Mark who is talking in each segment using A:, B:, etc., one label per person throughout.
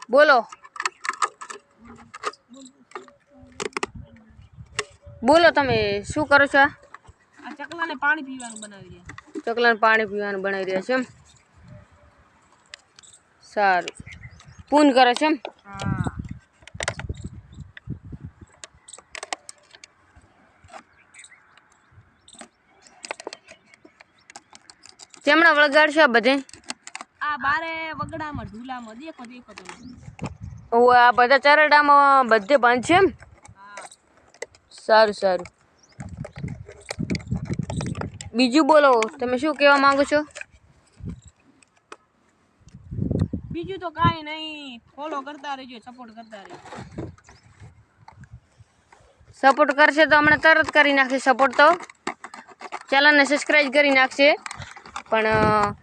A: બોલો બોલો તમે શું કરો છો?
B: આ ચકલાને પાણી પીવાનું બનાવી રહ્યા.
A: ચકલાને પાણી પીવાનું બનાવી રહ્યા છે એમ? સારું. પૂન કરે છે એમ?
B: હા.
A: ચેમણા વળગાડશે આ બધે?
B: આ બારે વગડામાં ઢૂલામાં દેખો દેખો તમે.
A: ઓ આ બધા ચરડામાં બધે બંધ છે એમ?
B: હા.
A: સારું સારું. બીજું બોલો તમે શું કહેવા માંગો છો?
B: બીજું તો કાંઈ નહીં, ફોલો કરતા રહેજો, સપોર્ટ કરતા રહેજો.
A: સપોર્ટ કરશે તો હમણાં તરત કરી નાખશે સપોર્ટ તો. ચેનલને સબસ્ક્રાઇબ કરી નાખશે. પણ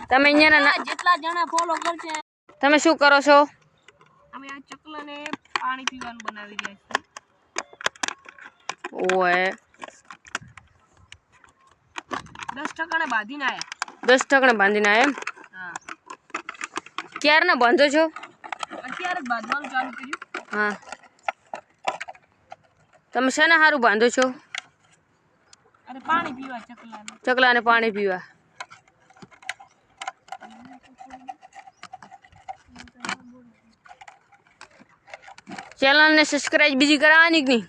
A: તમે અહીંયાના
B: જેટલા જણા ફોલો કરશે.
A: તમે શું કરો છો?
B: અમે આ ચકલાને પાણી પીવાનું બનાવી રહ્યા છીએ.
A: ઓય
B: 10% બાંધીને આયા.
A: 10% બાંધીને આયા એમ?
B: હા.
A: ક્યારના બાંધો છો?
B: અત્યારે જ બાંધવાનું ચાલુ કર્યું.
A: હા. તમે શેના હારું બાંધો છો?
B: અરે પાણી પીવા ચકલાને.
A: ચકલાને પાણી પીવા. ચેનલને સબસ્ક્રાઇબ બીજી કરાવવાની કે નહીં?